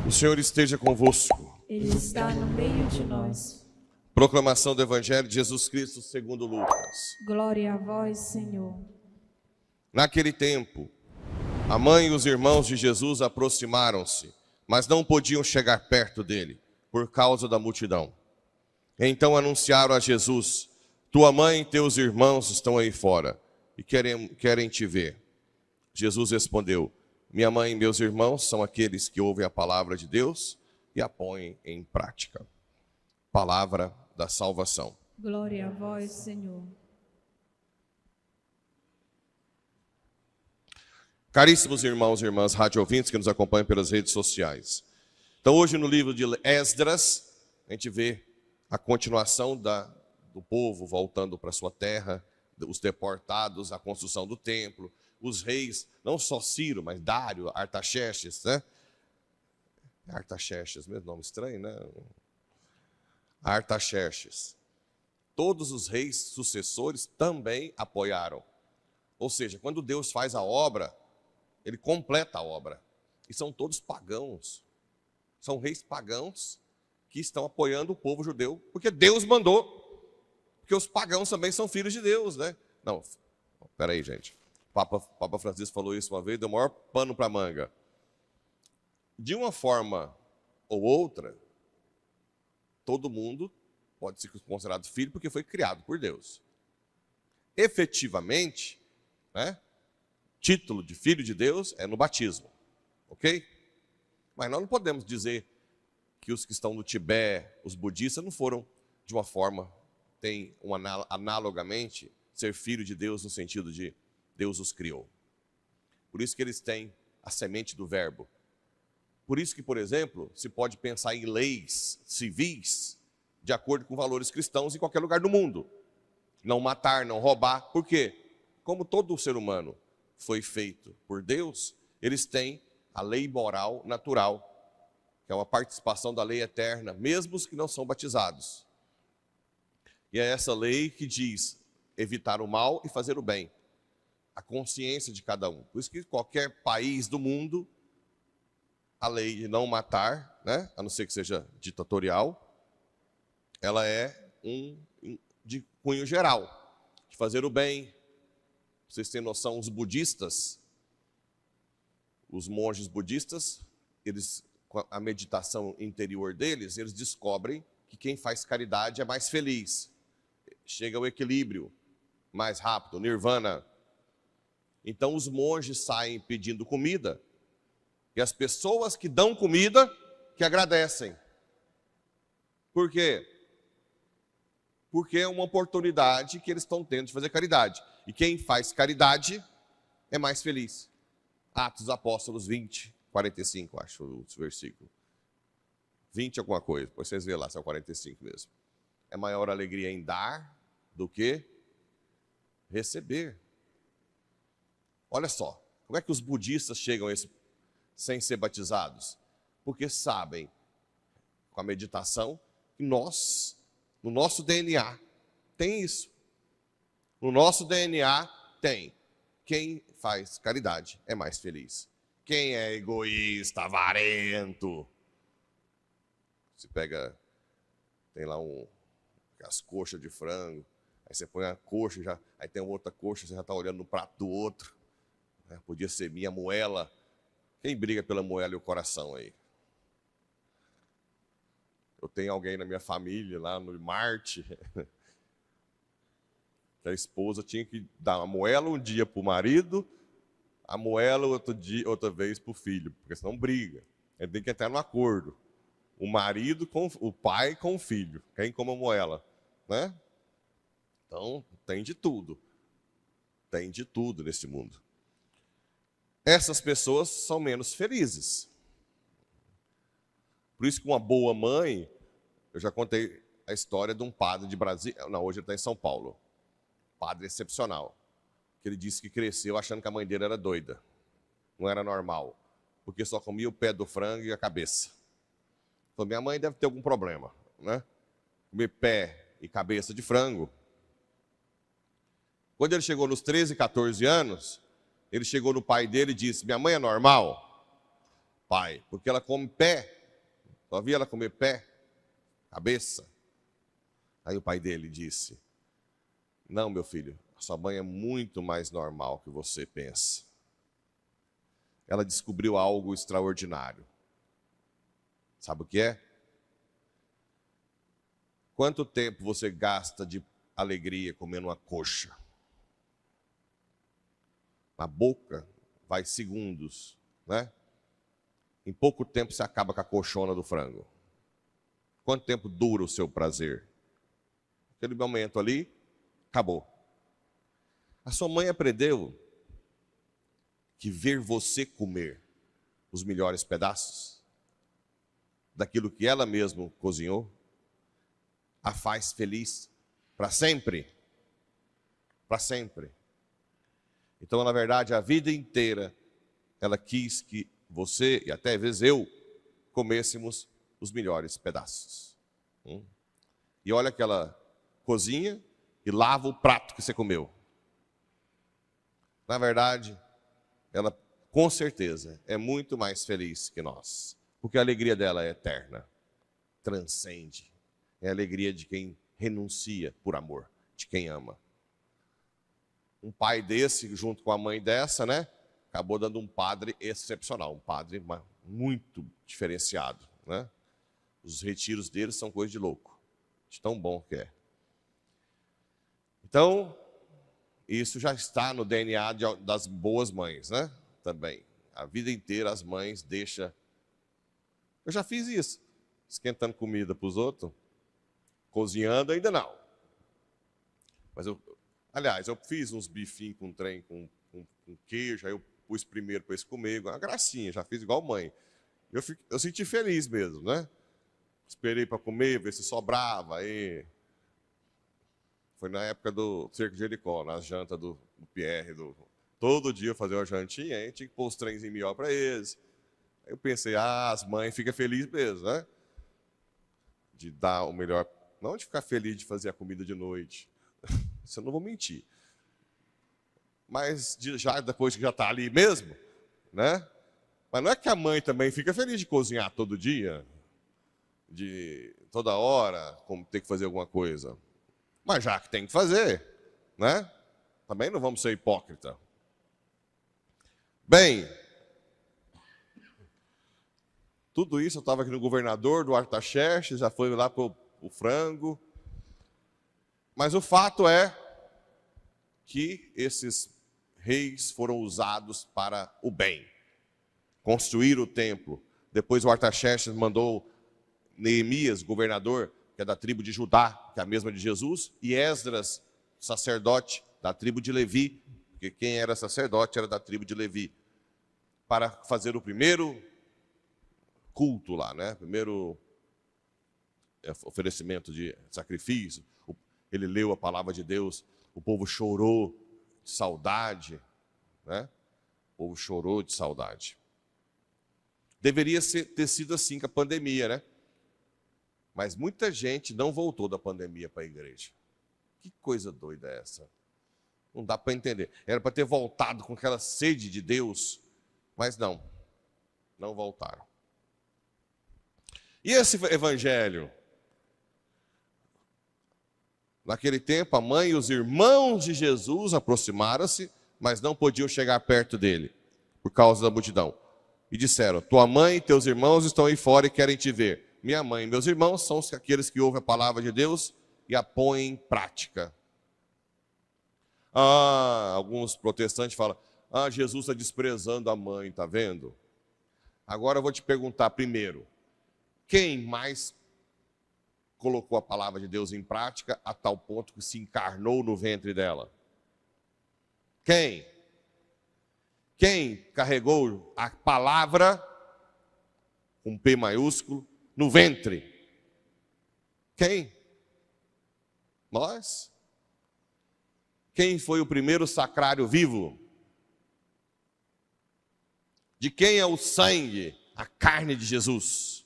O Senhor esteja convosco. Ele está no meio de nós. Proclamação do Evangelho de Jesus Cristo segundo Lucas. Glória a vós, Senhor. Naquele tempo, a mãe e os irmãos de Jesus aproximaram-se, mas não podiam chegar perto dele, por causa da multidão. Então anunciaram a Jesus: tua mãe e teus irmãos estão aí fora, e querem te ver. Jesus respondeu: minha mãe e meus irmãos são aqueles que ouvem a palavra de Deus e a põem em prática. Palavra da salvação. Glória a vós, Senhor. Caríssimos irmãos e irmãs rádio-ouvintes que nos acompanham pelas redes sociais. Então hoje no livro de Esdras, a gente vê a continuação do povo voltando para sua terra, os deportados, a construção do templo, os reis, não só Ciro, mas Dário, Artaxerxes, né? Artaxerxes, mesmo nome estranho, né? Artaxerxes. Todos os reis sucessores também apoiaram. Ou seja, quando Deus faz a obra, ele completa a obra. E são todos pagãos. São reis pagãos que estão apoiando o povo judeu, porque Deus mandou. Porque os pagãos também são filhos de Deus, né? Não, peraí, gente. Papa Francisco falou isso uma vez, deu o maior pano para a manga. De uma forma ou outra, todo mundo pode ser considerado filho porque foi criado por Deus. Efetivamente, né, título de filho de Deus é no batismo, ok? Mas nós não podemos dizer que os que estão no Tibete, os budistas, não foram de uma forma, tem analogamente, ser filho de Deus no sentido de Deus os criou. Por isso que eles têm a semente do verbo. Por isso que, por exemplo, se pode pensar em leis civis de acordo com valores cristãos em qualquer lugar do mundo. Não matar, não roubar. Por quê? Como todo ser humano foi feito por Deus, eles têm a lei moral natural, que é uma participação da lei eterna, mesmo os que não são batizados. E é essa lei que diz evitar o mal e fazer o bem. A consciência de cada um. Por isso que qualquer país do mundo, a lei de não matar, né, a não ser que seja ditatorial, ela é de cunho geral, de fazer o bem. Vocês têm noção, os budistas, os monges budistas, eles, com a meditação interior deles, eles descobrem que quem faz caridade é mais feliz. Chega ao equilíbrio mais rápido, nirvana. Então os monges saem pedindo comida e as pessoas que dão comida que agradecem. Por quê? Porque é uma oportunidade que eles estão tendo de fazer caridade. E quem faz caridade é mais feliz. Atos dos Apóstolos 20, 45, acho o versículo. 20 alguma coisa, depois vocês vêem lá, se é o 45 mesmo. É maior alegria em dar do que receber. Olha só, como é que os budistas chegam a esse, sem ser batizados? Porque sabem, com a meditação, que nós, no nosso DNA, tem isso. No nosso DNA tem. Quem faz caridade é mais feliz. Quem é egoísta, avarento, você pega, tem lá as coxas de frango, aí você põe a coxa, aí tem outra coxa, você já está olhando no prato do outro. Podia ser minha moela. Quem briga pela moela e o coração aí? Eu tenho alguém na minha família, lá no Marte, que a esposa tinha que dar a moela um dia para o marido, a moela outra vez para o filho, porque senão briga. Ele tem que entrar no acordo. O marido com o pai com o filho. Quem come a moela, né? Então, tem de tudo. Tem de tudo nesse mundo. Essas pessoas são menos felizes. Por isso que uma boa mãe, eu já contei a história de um padre de Brasília, não, hoje ele está em São Paulo, padre excepcional, que ele disse que cresceu achando que a mãe dele era doida, não era normal, porque só comia o pé do frango e a cabeça. Falou, minha mãe deve ter algum problema, né? Comer pé e cabeça de frango. Quando ele chegou nos 13, 14 anos, ele chegou no pai dele e disse: minha mãe é normal, pai, porque ela come pé. Só vi ela comer pé, cabeça. Aí o pai dele disse: não, meu filho, a sua mãe é muito mais normal que você pensa. Ela descobriu algo extraordinário. Sabe o que é? Quanto tempo você gasta de alegria comendo uma coxa? Na boca vai segundos, né? Em pouco tempo você acaba com a coxona do frango. Quanto tempo dura o seu prazer? Aquele momento ali, acabou. A sua mãe aprendeu que ver você comer os melhores pedaços daquilo que ela mesma cozinhou a faz feliz para sempre. Para sempre. Então, na verdade, a vida inteira ela quis que você, e até às vezes eu, comêssemos os melhores pedaços. E olha que ela cozinha e lava o prato que você comeu. Na verdade, ela com certeza é muito mais feliz que nós, porque a alegria dela é eterna, transcende. É a alegria de quem renuncia por amor, de quem ama. Um pai desse, junto com a mãe dessa, né? Acabou dando um padre excepcional, um padre muito diferenciado, né? Os retiros deles são coisa de louco, de tão bom que é. Então, isso já está no DNA das boas mães, né? Também. A vida inteira as mães deixam... Eu já fiz isso, esquentando comida para os outros, cozinhando ainda não. Mas aliás, eu fiz uns bifinhos com trem, com queijo, aí eu pus primeiro para eles comer, uma gracinha, já fiz igual mãe. Eu senti feliz mesmo, né? Esperei para comer, ver se sobrava. Aí... Foi na época do Cerco de Jericó, na janta do Pierre. Todo dia eu fazia uma jantinha, aí tinha que pôr os trens em melhor para eles. Aí eu pensei, as mães ficam felizes mesmo, né? De dar o melhor, não de ficar feliz de fazer a comida de noite. Isso eu não vou mentir. Mas já depois que já está ali mesmo, né? Mas não é que a mãe também fica feliz de cozinhar todo dia, de toda hora, como ter que fazer alguma coisa. Mas já que tem que fazer, né? Também não vamos ser hipócritas. Bem, tudo isso eu estava aqui no governador do Artaxerxes, já foi lá para o frango. Mas o fato é que esses reis foram usados para o bem. Construir o templo. Depois o Artaxerxes mandou Neemias, governador, que é da tribo de Judá, que é a mesma de Jesus, e Esdras, sacerdote da tribo de Levi, porque quem era sacerdote era da tribo de Levi, para fazer o primeiro culto lá, né? Primeiro oferecimento de sacrifício. Ele leu a palavra de Deus, o povo chorou de saudade, né? O povo chorou de saudade. Deveria ter sido assim com a pandemia, né? Mas muita gente não voltou da pandemia para a igreja. Que coisa doida é essa? Não dá para entender. Era para ter voltado com aquela sede de Deus, mas não voltaram. E esse evangelho? Naquele tempo, a mãe e os irmãos de Jesus aproximaram-se, mas não podiam chegar perto dele, por causa da multidão. E disseram: tua mãe e teus irmãos estão aí fora e querem te ver. Minha mãe e meus irmãos são aqueles que ouvem a palavra de Deus e a põem em prática. Alguns protestantes falam: Jesus está desprezando a mãe, está vendo? Agora eu vou te perguntar primeiro: quem mais colocou a palavra de Deus em prática a tal ponto que se encarnou no ventre dela? Quem? Quem carregou a palavra, com P maiúsculo, no ventre? Quem? Nós. Quem foi o primeiro sacrário vivo? De quem é o sangue, a carne de Jesus?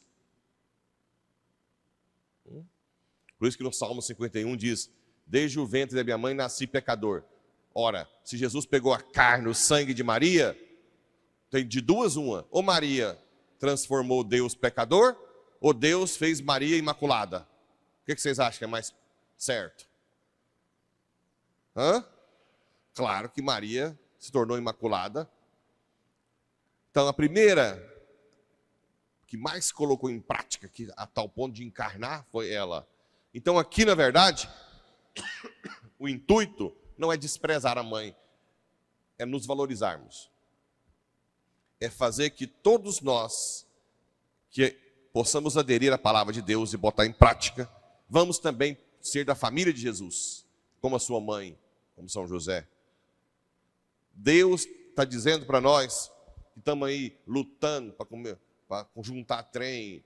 Por isso que no Salmo 51 diz: desde o ventre da minha mãe nasci pecador. Ora, se Jesus pegou a carne, o sangue de Maria, tem de duas uma. Ou Maria transformou Deus pecador, ou Deus fez Maria imaculada. O que vocês acham que é mais certo? Claro que Maria se tornou imaculada. Então a primeira que mais colocou em prática, que a tal ponto de encarnar, foi ela. Então aqui, na verdade, o intuito não é desprezar a mãe, é nos valorizarmos. É fazer que todos nós, que possamos aderir à palavra de Deus e botar em prática, vamos também ser da família de Jesus, como a sua mãe, como São José. Deus está dizendo para nós que estamos aí lutando para juntar trem,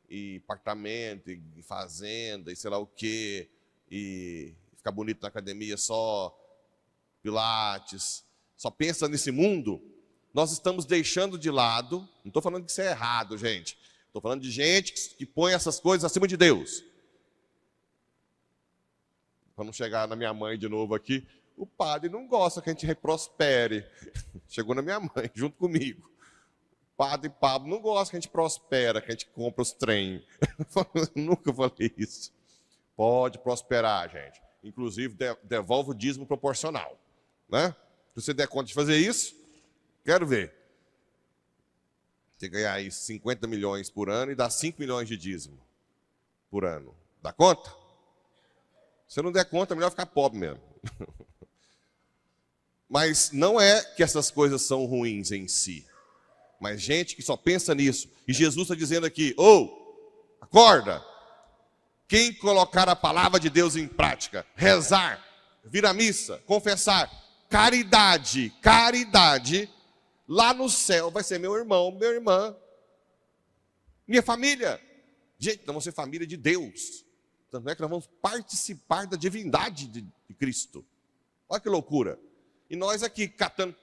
e apartamento, e fazenda, e sei lá o quê, e ficar bonito na academia só, pilates, só pensa nesse mundo. Nós estamos deixando de lado, não estou falando que isso é errado, gente. Estou falando de gente que põe essas coisas acima de Deus. Para não chegar na minha mãe de novo aqui, o padre não gosta que a gente prospere. Chegou na minha mãe, junto comigo. O padre Pablo não gosta que a gente prospera, que a gente compra os trem. Nunca falei isso. Pode prosperar, gente. Inclusive, devolve o dízimo proporcional. Né? Se você der conta de fazer isso, quero ver. Você ganhar aí 50 milhões por ano e dar 5 milhões de dízimo por ano. Dá conta? Se não der conta, é melhor ficar pobre mesmo. Mas não é que essas coisas são ruins em si. Mas gente que só pensa nisso. E Jesus está dizendo aqui: acorda. Quem colocar a palavra de Deus em prática, rezar, vir à missa, confessar, caridade, lá no céu vai ser meu irmão, minha irmã, minha família. Gente, nós vamos ser família de Deus. Tanto é que nós vamos participar da divindade de Cristo. Olha que loucura. E nós aqui catando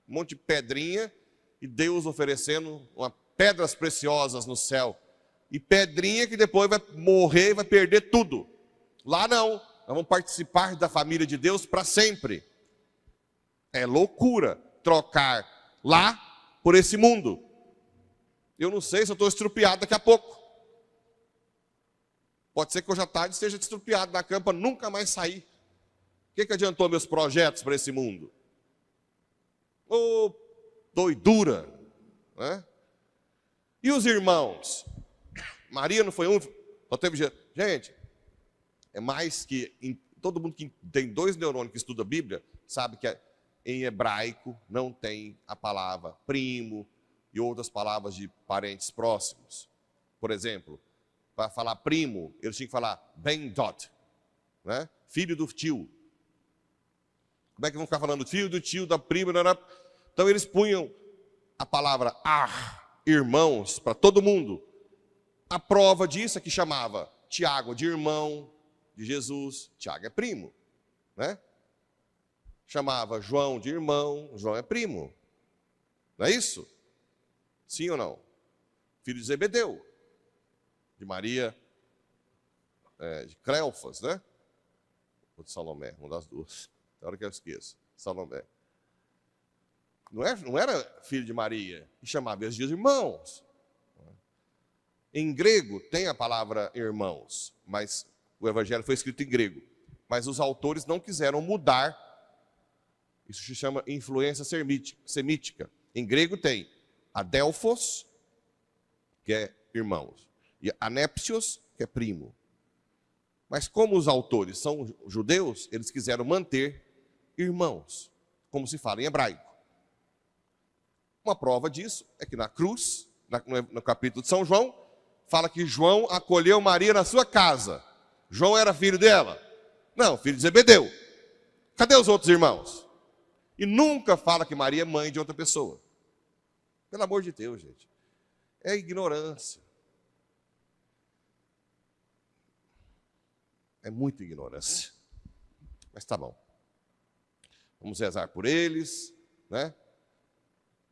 um monte de pedrinha, e Deus oferecendo pedras preciosas no céu. E pedrinha que depois vai morrer e vai perder tudo. Lá não, nós vamos participar da família de Deus para sempre. É loucura trocar lá por esse mundo. Eu não sei se eu estou estrupiado daqui a pouco. Pode ser que hoje à tarde esteja estrupiado na cama para nunca mais sair. O que adiantou meus projetos para esse mundo? Doidura, né? E os irmãos? Maria não foi só teve gente. É mais que todo mundo que tem 2 neurônios que estuda a Bíblia sabe que em hebraico não tem a palavra primo e outras palavras de parentes próximos. Por exemplo, para falar primo, eles tinham que falar ben dot, né? Filho do tio. Como é que vão ficar falando filho do tio, da prima? Então eles punham a palavra irmãos para todo mundo. A prova disso é que chamava Tiago de irmão de Jesus. Tiago é primo, né? Chamava João de irmão. João é primo. Não é isso? Sim ou não? Filho de Zebedeu, de Maria, de Cleofas, né? Ou de Salomé, uma das duas. Na hora que eu esqueço, Salomé. Não era filho de Maria, e chamava eles de irmãos. Em grego tem a palavra irmãos, mas o evangelho foi escrito em grego. Mas os autores não quiseram mudar. Isso se chama influência semítica. Em grego tem adelphos, que é irmãos, e anépsios, que é primo. Mas como os autores são judeus, eles quiseram manter irmãos, como se fala em hebraico. Uma prova disso é que na cruz, no capítulo de São João, fala que João acolheu Maria na sua casa. João era filho dela? Não, filho de Zebedeu. Cadê os outros irmãos? E nunca fala que Maria é mãe de outra pessoa. Pelo amor de Deus, gente. É ignorância. É muita ignorância. Mas tá bom. Vamos rezar por eles, né?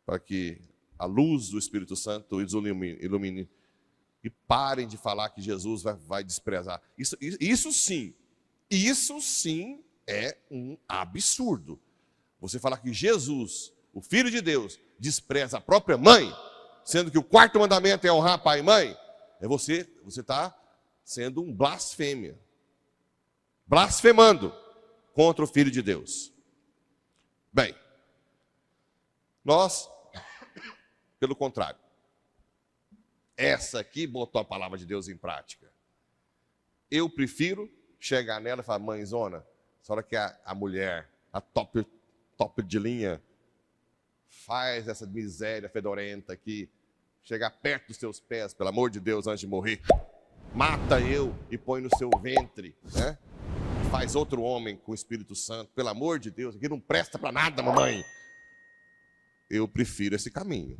Para que a luz do Espírito Santo os ilumine E parem de falar que Jesus vai desprezar. Isso sim é um absurdo. Você falar que Jesus, o Filho de Deus, despreza a própria mãe, sendo que o quarto mandamento é honrar pai e mãe, você está sendo um blasfêmia. Blasfemando contra o Filho de Deus. Bem, nós, pelo contrário, essa aqui botou a palavra de Deus em prática. Eu prefiro chegar nela e falar, mãezona, só hora que a mulher, a top de linha, faz essa miséria fedorenta aqui, chegar perto dos seus pés, pelo amor de Deus, antes de morrer, mata eu e põe no seu ventre, né? Faz outro homem com o Espírito Santo, pelo amor de Deus, aqui não presta para nada, mamãe. Eu prefiro esse caminho.